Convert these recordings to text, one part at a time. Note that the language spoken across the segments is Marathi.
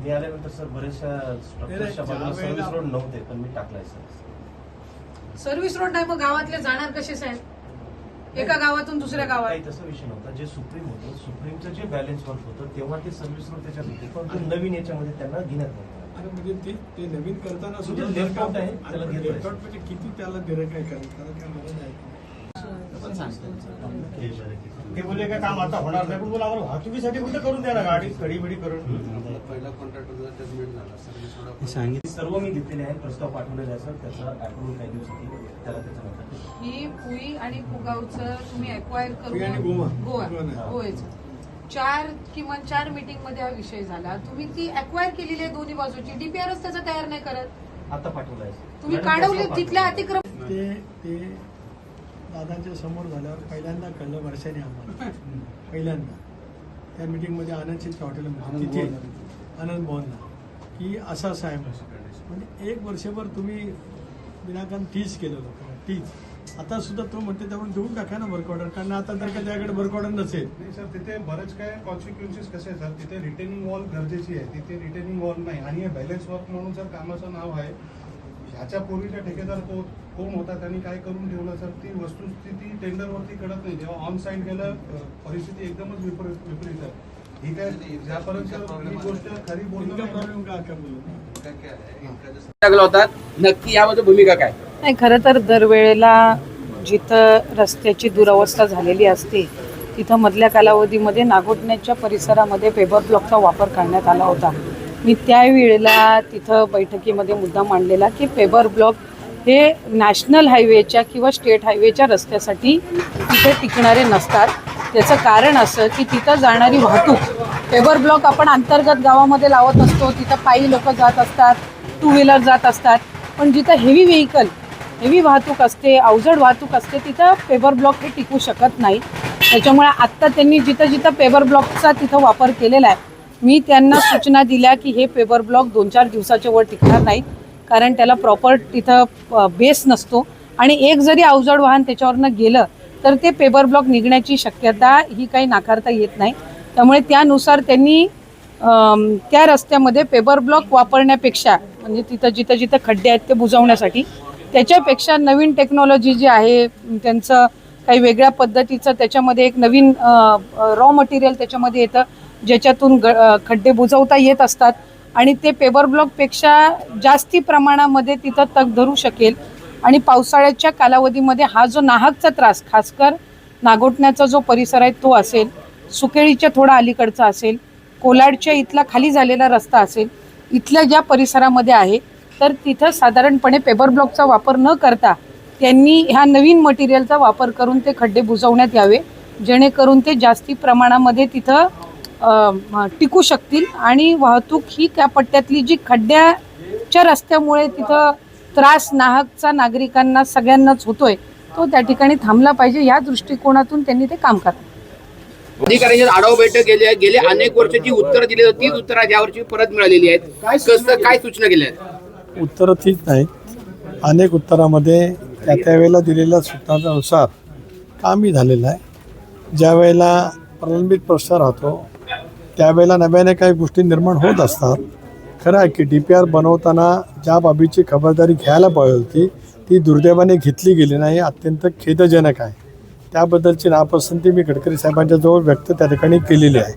मी आल्यानंतर सर बरेचशा स्ट्रक्चरच्या बाजूला सर्व्हिस रोड नव्हते, पण मी टाकलाय सर. सर्व्हिस रोड नाही, मग गावातले जाणार कसे साहेब? एका गावातून दुसऱ्या गावात? काही तसा विषय नव्हता. जे सुप्रीम होतं, सुप्रीमचं जे बॅलन्स वर्क होतं तेव्हा ते सर्व्हिस रोड त्याच्यात होते, पण ते नवीन याच्यामध्ये त्यांना घेण्यात नव्हतं. म्हणजे ते नवीन करताना सुद्धा लेफ्ट आउट आहे, त्याला लेफ्ट आउट म्हणजे किती त्याला दिलं काय करायचं काय मला नाही. ते बोलले काय काम आता होणार नाही, पण बोला आम्हाला वाहतुकीसाठी कुठे करून द्या ना, गाडी कडी बिडी करून. पहिला कॉन्ट्रॅक्टर टेस्टमेंट झाला, सर्व्हिस सर्व मी घेतलेले आहेत, प्रस्ताव पाठवलेले आहे सर. त्याचा अप्रूव्हल काही दिवसांनी त्याला त्याचा नंतर ही पुई आणि कुगावचं तुम्ही अक्वायर पुई आणि करून गोवा. गोव्याचं 4 मीटिंग मध्ये हा विषय झाला. तुम्ही ती अक्वायर केलेली आहे दोन्ही बाजूची, डीपीआरच त्याचा तयार नाही करत. आता पाठवलं आहे. तुम्ही काढवले तिथल्या अतिक्रमण. ते दादांच्या समोर झाल्यावर पहिल्यांदा कळलं वर्षाने आम्हाला. पहिल्यांदा त्या मीटिंगमध्ये आनंदच्या हॉटेलमध्ये तिथे आनंद भवनला की असं आहे म्हणजे 1 वर्षभर तुम्ही विनाकारण टीज केलं लोकांना, टीज. आता सुद्धा तो म्हणते त्यामुळे देऊन टाका ना वर्क ऑर्डर, कारण आता जर का त्याकडे वर्क ऑर्डर नसेल. नाही सर, तिथे बरेच काय कॉन्सिक्वेन्सेस कसे आहे सर, तिथे रिटेनिंग वॉल गरजेची आहे, तिथे रिटेनिंग वॉल नाही. आणि हे बॅलन्स वर्क म्हणून जर कामाचं नाव आहे. ह्याच्या पूर्वीचा ठेकेदार कोण होता, त्यांनी काय करून ठेवलं सर, ती वस्तुस्थिती टेंडरवरती कळत नाही. जेव्हा ऑन साईड गेलं परिस्थिती एकदमच विपरीत आहे. ही काय ज्यापर्यंत ही गोष्ट खरी बोलणं प्रॉब्लेम काय बोलू लागला होता, नक्की यामध्ये भूमिका काय? नाही, खरं तर दरवेळेला जिथं रस्त्याची दुरवस्था झालेली असते तिथं मधल्या कालावधीमध्ये नागोठण्याच्या परिसरामध्ये पेपर ब्लॉकचा वापर करण्यात आला होता. मी त्यावेळेला तिथं बैठकीमध्ये मुद्दा मांडलेला की पेपर ब्लॉक हे नॅशनल हायवेच्या किंवा स्टेट हायवेच्या रस्त्यासाठी तिथे टिकणारे नसतात. त्याचं कारण असं की तिथं जाणारी वाहतूक, पेपर ब्लॉक आपण अंतर्गत गावामध्ये लावत असतो, तिथं पायी लोक जात असतात, 2 व्हीलर जात असतात, पण जिथं हेवी वाहतूक असते, अवजड वाहतूक असते, तिथं पेपर ब्लॉक हे टिकू शकत नाही. त्याच्यामुळे आत्ता त्यांनी जिथं बेबर ब्लॉकचा तिथं वापर केलेला आहे, मी त्यांना सूचना दिल्या की हे पेपर ब्लॉक 2-4 दिवसाच्या वर टिकणार नाही, कारण त्याला प्रॉपर तिथं बेस नसतो आणि एक जरी अवजड वाहन त्याच्यावरनं गेलं तर ते पेपर ब्लॉक निघण्याची शक्यता ही काही नाकारता येत नाही. त्यामुळे त्यानुसार त्यांनी त्या रस्त्यामध्ये पेपर ब्लॉक वापरण्यापेक्षा, म्हणजे तिथं जिथं खड्डे आहेत ते बुजवण्यासाठी, त्याच्यापेक्षा नवीन टेक्नॉलॉजी जी आहे त्यांचं काही वेगळ्या पद्धतीचं त्याच्यामध्ये एक नवीन रॉ मटेरियल त्याच्यामध्ये येतं ज्याच्यातून खड्डे बुजवता येत असतात आणि ते पेपर ब्लॉकपेक्षा जास्ती प्रमाणामध्ये तिथं तग धरू शकेल. आणि पावसाळ्याच्या कालावधीमध्ये हा जो नाहकचा त्रास, खासकर नागोठण्याचा जो परिसर आहे तो असेल, सुकेळीच्या थोडा अलीकडचा असेल, कोलाडच्या इथला खाली झालेला रस्ता असेल, इथल्या ज्या परिसरामध्ये आहे तर तिथं साधारणपणे पेपर ब्लॉकचा वापर न करता त्यांनी ह्या नवीन मटेरियलचा वापर करून ते खड्डे बुजवण्यात यावे, जेणेकरून ते जास्ती प्रमाणामध्ये तिथं टिकू शकतील आणि वाहतूक ही त्या पट्ट्यातली जी खड्ड्याच्या रस्त्यामुळे तिथं त्रास नाहकचा नागरिकांना सगळ्यांनाच होतोय तो त्या ठिकाणी थांबला पाहिजे, या दृष्टिकोनातून त्यांनी ते काम करावं. अधिकाऱ्यांची आढावा बैठक गेले अनेक वर्षाची उत्तरं दिली होती, तीच उत्तरं यावर्षी परत मिळालेली आहेत. काय सूचना केल्या आहेत? उत्तरं तीच नाहीत. अनेक उत्तरामध्ये त्यावेळेला दिलेल्या सूचनांनुसार कामही झालेलं आहे. ज्या वेळेला प्रलंबित प्रश्न राहतो त्यावेळेला नव्याने काही गोष्टी निर्माण होत असतात. खरं आहे की DPR बनवताना ज्या बाबीची खबरदारी घ्यायला पाहिजे होती ती दुर्दैवाने घेतली गेली नाही, अत्यंत खेदजनक आहे. त्याबद्दलची नापसंती मी गडकरी साहेबांच्या जवळ व्यक्त त्या ठिकाणी केलेली आहे.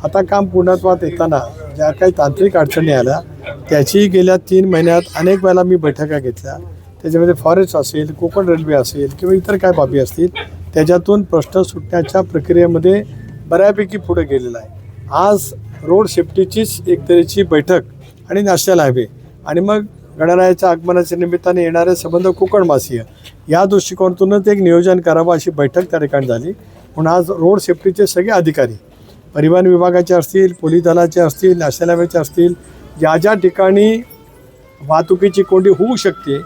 आता काम पूर्णत्वात येताना ज्या काही तांत्रिक अडचणी आल्या त्याची गेल्या 3 महिन्यात अनेक वेळेला मी बैठका घेतल्या. त्याच्यामध्ये फॉरेस्ट असेल, कोकण रेल्वे असेल किंवा इतर काय बाबी असतील, त्याच्यातून प्रश्न सुटण्याच्या प्रक्रियेमध्ये बऱ्यापैकी पुढे गेलेला आहे. आज रोड सेफ्टीचीच एक तऱ्हेची बैठक आणि नॅशनल हायवे आणि मग गणरायाच्या आगमनाच्या निमित्ताने येणारे संबंध कोकणवासीय या दृष्टिकोनातूनच एक नियोजन करावं अशी बैठक त्या ठिकाणी झाली. म्हणून आज रोड सेफ्टीचे सगळे अधिकारी, परिवहन विभागाचे असतील, पोलीस दलाचे असतील, नॅशनल हायवेचे असतील, ज्या ज्या ठिकाणी वाहतुकीची कोंडी होऊ शकते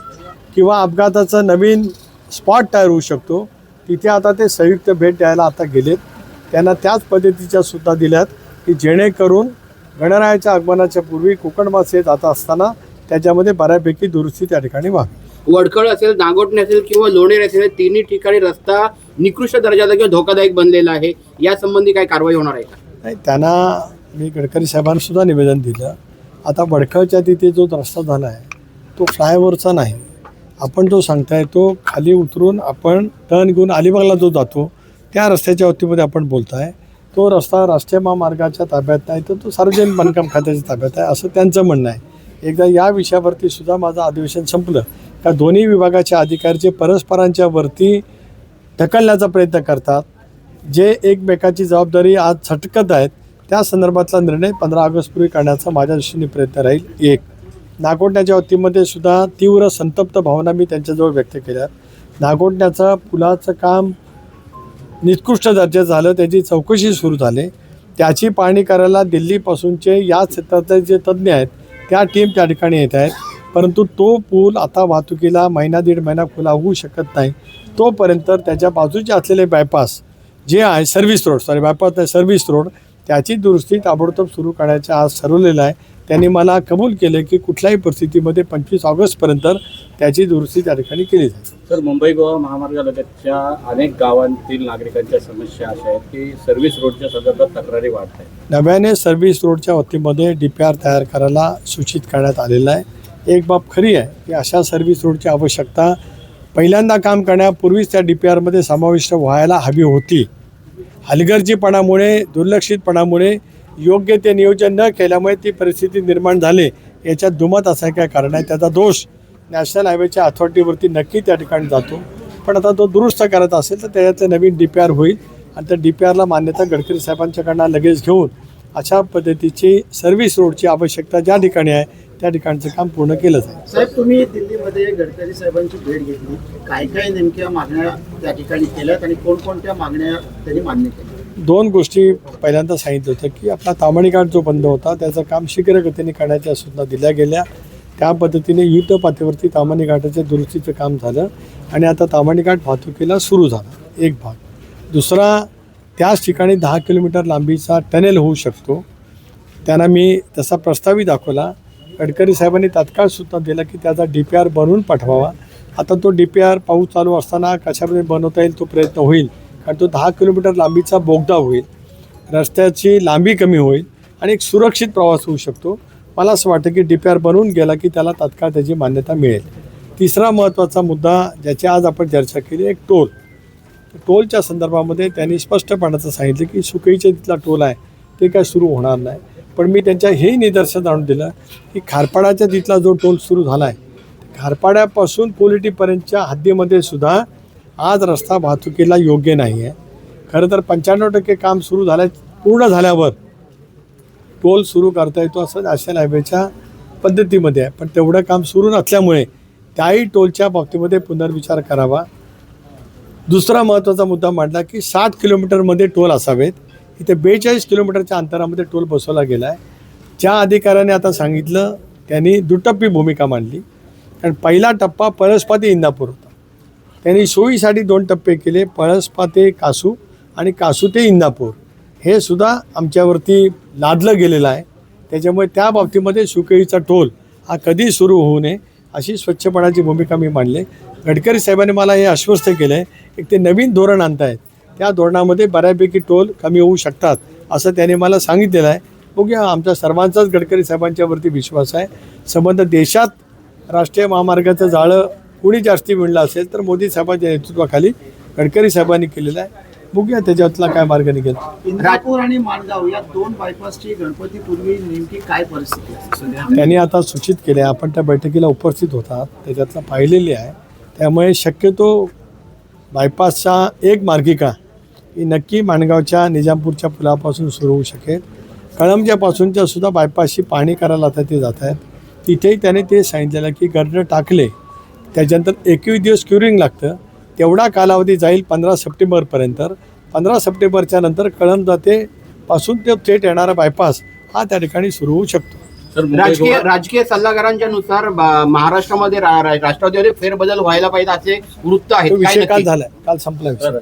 किंवा अपघाताचा नवीन स्पॉट तयार होऊ शकतो तिथे आता ते संयुक्त भेट द्यायला आता गेलेत. त्यांना त्याच पद्धतीच्या सुद्धा दिल्यात की जेणेकरून गणरायाच्या आगमनाच्या पूर्वी कोकणवासी जात असताना त्याच्यामध्ये बऱ्यापैकी दुरुस्ती त्या ठिकाणी व्हावी. वडखळ असेल, नागोठणे असेल किंवा लोणेर असेल, तिन्ही ठिकाणी रस्ता निकृष्ट दर्जाचा किंवा धोकादायक बनलेला आहे. या संबंधी काय कारवाई होणार आहे का? नाही, त्यांना मी गडकरी साहेबांना सुद्धा निवेदन दिलं आता वडखळच्या तिथे जो रस्ता झाला आहे तो फ्लायओव्हरचा नाही, आपण जो सांगताय तो खाली उतरून आपण टर्न घेऊन अलिबागला जो जातो त्या रस्त्याच्या वतीमध्ये आपण बोलताय, तो रस्ता राष्ट्रीय महामार्गाच्या ताब्यात नाही तर तो सार्वजनिक बांधकाम खात्याच्या ताब्यात आहे असं त्यांचं म्हणणं आहे. एकदा या विषयावरती सुद्धा माझं अधिवेशन संपलं का दोन्ही विभागाचे अधिकारी परस्परांच्या वरती ढकलण्याचा प्रयत्न करतात, जे एकमेकाची जबाबदारी आज झटकत आहेत त्या संदर्भातला निर्णय 15 ऑगस्टपूर्वी करण्याचा माझ्या दृष्टीने प्रयत्न राहील. एक नागोठण्याच्या वतीमध्ये सुद्धा तीव्र संतप्त भावना मी त्यांच्याजवळ व्यक्त केल्या. नागोठण्याचं पुलाचं काम निकृष्ट दर्जाचं झालं, त्याची चौकशी सुरू झाली, त्याची पाहणी करायला दिल्लीपासूनचे या क्षेत्रातले जे तज्ज्ञ आहेत त्या टीम त्या ठिकाणी येत आहेत. परंतु तो पूल आता वाहतुकीला महिना दीड महिना खुला होऊ शकत नाही. तोपर्यंत त्याच्या बाजूचे असलेले बायपास जे आहे सर्व्हिस रोड त्याची दुरुस्ती ताबडतोब सुरू करण्याचे आज ठरवलेलं आहे. त्यांनी मला कबूल केले की कुठल्याही परिस्थितीमध्ये 25 ऑगस्टपर्यंत त्याची दुरुस्ती त्या ठिकाणी केली जाईल. सर, मुंबई गोवा महामार्गालगतच्या अनेक गावांतील नागरिकांच्या समस्या अशा आहेत की सर्व्हिस रोडच्या संदर्भात तक्रारी वाढत आहेत. नव्याने सर्व्हिस रोडच्या वतीमध्ये DPR तयार करायला सूचित करण्यात आलेलं आहे. एक बाब खरी आहे की अशा सर्व्हिस रोडची आवश्यकता पहिल्यांदा काम करण्यापूर्वीच त्या DPRमध्ये समाविष्ट व्हायला हवी होती. हलगर्जीपणामुळे दुर्लक्षितपणामुळे योग्य ते नियोजन न केल्यामुळे ती परिस्थिती निर्माण झाली. याच्यात दुमत असं काय कारण आहे, त्याचा दोष नॅशनल हायवेच्या अथॉरिटीवरती नक्की त्या ठिकाणी जातो. पण आता तो दुरुस्त करत असेल तर त्याच्यातलं नवीन DPR होईल आणि त्या DPRला मान्यता गडकरी साहेबांच्याकडनं लगेच घेऊन अशा पद्धतीची सर्व्हिस रोडची आवश्यकता ज्या ठिकाणी आहे त्या ठिकाणचं काम पूर्ण केलं जाईल. साहेब, तुम्ही दिल्लीमध्ये गडकरी साहेबांची भेट घेतली, काय काय नेमक्या मागण्या त्या ठिकाणी केल्यात आणि कोणकोणत्या मागण्या त्यांनी मान्य केल्या? 2 गोष्टी पहिल्यांदा सांगितलं होतं की आपला ताम्हाणी घाट जो बंद होता त्याचं काम शीघ्रगतीने करण्याच्या सूचना दिल्या गेल्या. त्या पद्धतीने युद्धपातळीवरती ताम्हाणी घाटाच्या दुरुस्तीचं काम झालं आणि आता ताम्हाणी घाट वाहतुकीला सुरू झाला, एक भाग. दुसरा, त्याच ठिकाणी 10 किलोमीटर लांबीचा टनेल होऊ शकतो. त्यांना मी तसा प्रस्तावही दाखवला. गडकरी साहेबांनी तात्काळ सूचना दिला की त्याचा DPR बनवून पाठवावा. आता तो DPR पाऊस चालू असताना कशाप्रकारे बनवता येईल तो प्रयत्न होईल, कारण तो 10 किलोमीटर लांबीचा बोगदा होईल, रस्त्याची लांबी कमी होईल आणि एक सुरक्षित प्रवास होऊ शकतो. मला असं वाटतं की DPR बनवून गेला की त्याला तात्काळ त्याची मान्यता मिळेल. तिसरा महत्त्वाचा मुद्दा ज्याची आज आपण चर्चा केली, एक टोलच्या संदर्भामध्ये त्यांनी स्पष्टपणाचं सांगितलं की सुकईच्या तिथला टोल आहे ते काय सुरू होणार नाही. पण मी त्यांच्या हेही निदर्शन आणून दिलं की खारपाड्याच्या तिथला जो टोल सुरू झाला आहे, खारपाड्यापासून कोलिटीपर्यंतच्या हद्दीमध्ये सुद्धा आज रस्ता वाहतुकीला योग्य नाही आहे. खरं तर 95% काम सुरू पूर्ण झाल्यावर टोल सुरू करता येतो असं नॅशनल हायवेच्या पद्धतीमध्ये आहे. पण तेवढं काम सुरू नसल्यामुळे त्याही टोलच्या बाबतीमध्ये पुनर्विचार करावा. दुसरा महत्त्वाचा मुद्दा मांडला की 60 किलोमीटरमध्ये टोल असावेत. इथे 42 किलोमीटरच्या अंतरामध्ये टोल बसवला गेला आहे. ज्या अधिकाऱ्याने आता सांगितलं त्यांनी दुटप्पी भूमिका मांडली, कारण पहिला टप्पा पळसपा ते इंदापूर होता. त्यांनी सोयीसाठी 2 टप्पे केले, पळसपा ते कासू आणि कासू ते इंदापूर. हे सुद्धा आमच्यावरती लादलं गेलेलं आहे. त्याच्यामुळे त्या बाबतीमध्ये सुकळीचा टोल हा कधी सुरू होऊ नये अशी स्वच्छपणाची भूमिका मी मांडली. गडकरी साहेबांनी मला हे आश्वस्त केलं आहे की ते नवीन धोरण आणतायत, त्या धोरणामध्ये बऱ्यापैकी टोल कमी होऊ शकतात असं त्याने मला सांगितलेलं आहे. बघूया, आमच्या सर्वांचाच गडकरी साहेबांच्यावरती विश्वास आहे. संबंध देशात राष्ट्रीय महामार्गाचं जाळं कुणी जास्ती विणलं असेल तर मोदी साहेबांच्या नेतृत्वाखाली गडकरी साहेबांनी केलेलं आहे. बघूया त्याच्यातला काय मार्ग निघेल. इंदापूर आणि माणगाव या 2 बायपासची गणपतीपूर्वी नेमकी काय परिस्थिती आहे? त्यांनी आता सूचित केले, आपण त्या बैठकीला उपस्थित होतात, त्याच्यातलं पाहिलेली आहे. त्यामुळे शक्यतो बायपासचा एक मार्गिका ही नक्की माणगावच्या निजामपूरच्या पुलापासून सुरू होऊ शकेल. कळंबच्यापासूनच्या सुद्धा बायपासची पाहणी करायला आता ते जात आहेत. तिथेही त्याने ते सांगितलेलं की गर्डर टाकले त्याच्यानंतर 21 दिवस क्युरिंग लागतं, तेवढा कालावधी जाईल 15 सप्टेंबरपर्यंत. 15 सप्टेंबरच्या नंतर कळंब जाते पासून ते थेट येणारा बायपास हा त्या ठिकाणी सुरू होऊ शकतो. राजकीय सल्लागारांच्या नुसार महाराष्ट्रामध्ये राष्ट्रवादीमध्ये फेरबदल व्हायला पाहिजे असे वृत्त आहे. तो विषय काल झाला, काल संपला विषय.